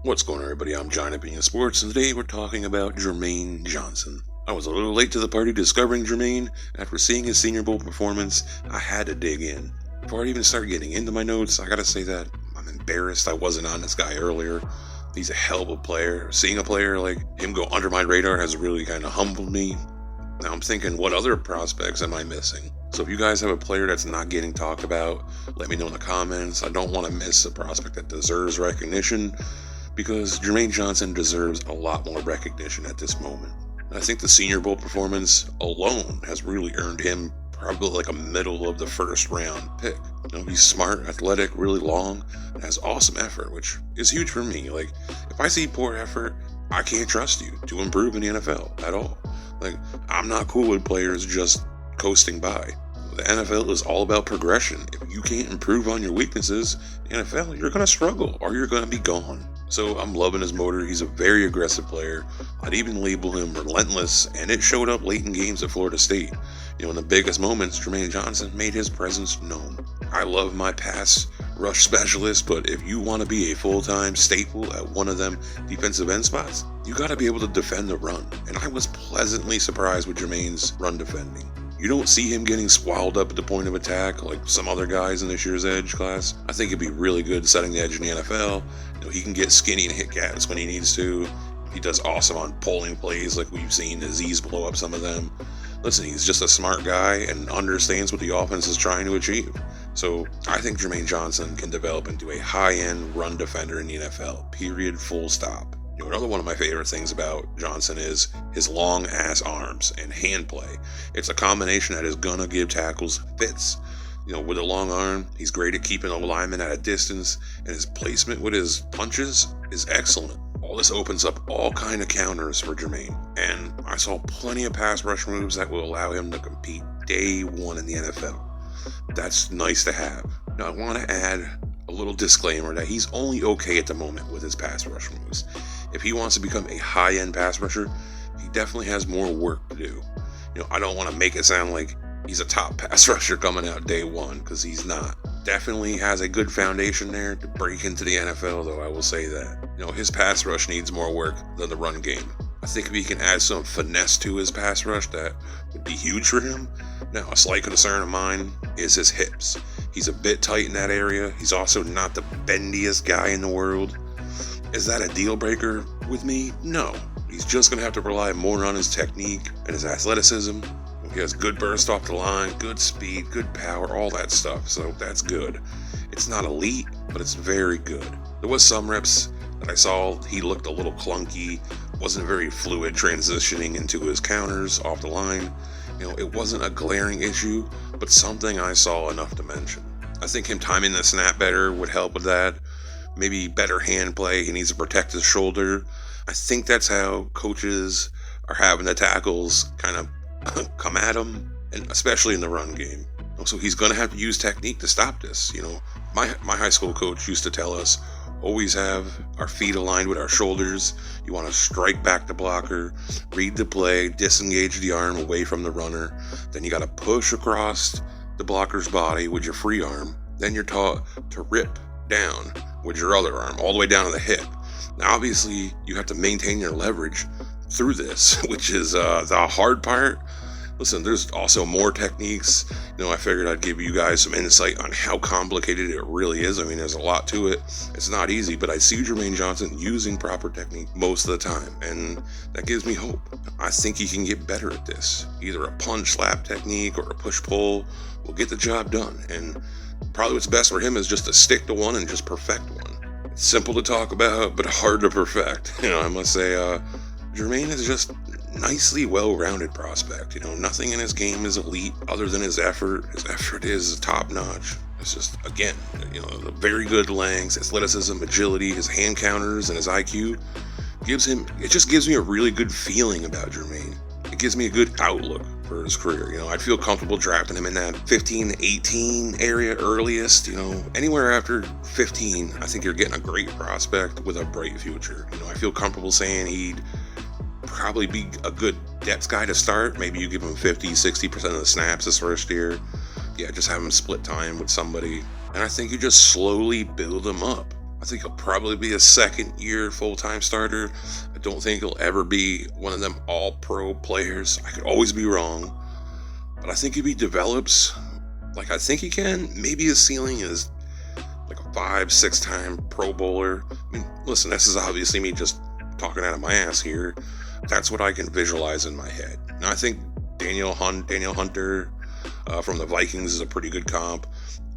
What's going on, everybody? I'm John Opinion Sports, and today we're talking about Jermaine Johnson. I was a little late to the party discovering Jermaine. After seeing his Senior Bowl performance, I had to dig in. Before I even start getting into my notes, I gotta say that I'm embarrassed I wasn't on this guy earlier. He's a hell of a player. Seeing a player like him go under my radar has really kind of humbled me. Now I'm thinking, what other prospects am I missing? So if you guys have a player that's not getting talked about, let me know in the comments. I don't want to miss a prospect that deserves recognition, because Jermaine Johnson deserves a lot more recognition at this moment. I think the Senior Bowl performance alone has really earned him probably like a middle of the first round pick. He's smart, athletic, really long, and has awesome effort, which is huge for me. Like, if I see poor effort, I can't trust you to improve in the NFL at all. Like, I'm not cool with players just coasting by. The NFL is all about progression. If you can't improve on your weaknesses in the NFL, you're going to struggle or you're going to be gone. So I'm loving his motor. He's a very aggressive player. I'd even label him relentless, and it showed up late in games at Florida State. In the biggest moments, Jermaine Johnson made his presence known. I love my pass rush specialist, but if you want to be a full-time staple at one of them defensive end spots, you got to be able to defend the run. And I was pleasantly surprised with Jermaine's run defending. You don't see him getting swallowed up at the point of attack like some other guys in this year's edge class. I think it'd be really good setting the edge in the NFL. He can get skinny and hit gaps when he needs to. He does awesome on pulling plays like we've seen Aziz blow up some of them. Listen, he's just a smart guy and understands what the offense is trying to achieve. So I think Jermaine Johnson can develop into a high-end run defender in the NFL, period, full stop. Another one of my favorite things about Johnson is his long-ass arms and hand play. It's a combination that is going to give tackles fits. With a long arm, he's great at keeping a lineman at a distance, and his placement with his punches is excellent. All this opens up all kind of counters for Jermaine, and I saw plenty of pass rush moves that will allow him to compete day one in the NFL. That's nice to have. Now, I want to add a little disclaimer that he's only okay at the moment with his pass rush moves. If he wants to become a high-end pass rusher, he definitely has more work to do. I don't want to make it sound like he's a top pass rusher coming out day one, because he's not. Definitely has a good foundation there to break into the NFL, though, I will say that. His pass rush needs more work than the run game. I think if he can add some finesse to his pass rush, that would be huge for him. Now, a slight concern of mine is his hips. He's a bit tight in that area. He's also not the bendiest guy in the world. Is that a deal breaker with me? No. He's just going to have to rely more on his technique and his athleticism. He has good burst off the line, good speed, good power, all that stuff, so that's good. It's not elite, but it's very good. There was some reps that I saw he looked a little clunky, wasn't very fluid transitioning into his counters off the line. It wasn't a glaring issue, but something I saw enough to mention. I think him timing the snap better would help with that. Maybe better hand play. He needs to protect his shoulder. I think that's how coaches are having the tackles kind of come at him, and especially in the run game. So he's going to have to use technique to stop this. My high school coach used to tell us, always have our feet aligned with our shoulders. You want to strike back the blocker, read the play, disengage the arm away from the runner. Then you got to push across the blocker's body with your free arm. Then you're taught to rip down with your other arm, all the way down to the hip. Now, obviously, you have to maintain your leverage through this, which is the hard part. Listen, there's also more techniques. I figured I'd give you guys some insight on how complicated it really is. There's a lot to it. It's not easy, but I see Jermaine Johnson using proper technique most of the time, and that gives me hope. I think he can get better at this. Either a punch slap technique or a push-pull will get the job done, and probably what's best for him is just to stick to one and just perfect one. It's simple to talk about, but hard to perfect. I must say, Jermaine is just nicely well-rounded prospect. Nothing in his game is elite other than his effort. His effort is top-notch. It's just, again, the very good lengths, athleticism, agility, his hand counters, and his IQ just gives me a really good feeling about Jermaine. It gives me a good outlook for his career. I'd feel comfortable drafting him in that 15-18 area earliest. Anywhere after 15, I think you're getting a great prospect with a bright future. I feel comfortable saying he'd probably be a good depth guy to start. Maybe you give him 50-60% of the snaps this first year. Just have him split time with somebody, and I think you just slowly build him up. I think he'll probably be a second-year full-time starter. I don't think he'll ever be one of them all-pro players. I could always be wrong. But I think if he develops like I think he can, maybe his ceiling is like a 5, 6 time Pro Bowler. I mean, listen, this is obviously me just talking out of my ass here. That's what I can visualize in my head. And I think Daniel Hunter from the Vikings is a pretty good comp.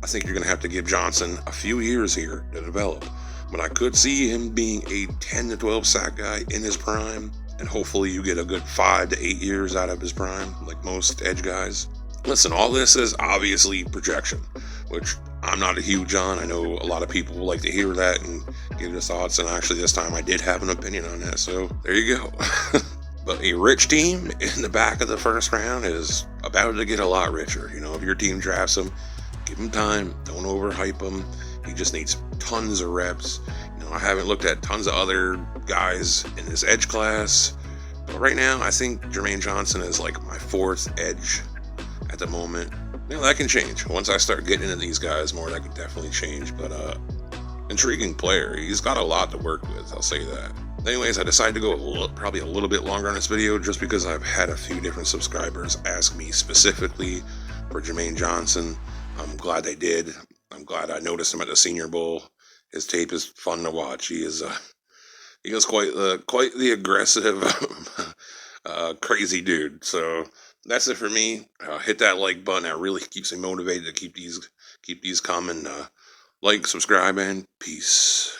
I think you're going to have to give Johnson a few years here to develop. But I could see him being a 10 to 12 sack guy in his prime. And hopefully you get a good 5 to 8 years out of his prime, like most edge guys. Listen, all this is obviously projection, which I'm not a huge on. I know a lot of people will like to hear that and give their thoughts, and actually this time I did have an opinion on that, so there you go. But a rich team in the back of the first round is about to get a lot richer. You know, if your team drafts him, give him time. Don't overhype him. He just needs tons of reps. You know, I haven't looked at tons of other guys in this edge class, but right now I think Jermaine Johnson is like my fourth edge at the moment. You know, that can change. Once I start getting into these guys more, that could definitely change. But intriguing player. He's got a lot to work with, I'll say that. Anyways, I decided to go probably a little bit longer on this video just because I've had a few different subscribers ask me specifically for Jermaine Johnson. I'm glad they did. I'm glad I noticed him at the Senior Bowl. His tape is fun to watch. He is quite the aggressive, crazy dude. So that's it for me. Hit that like button. That really keeps me motivated to keep these coming. Like, subscribe, and peace.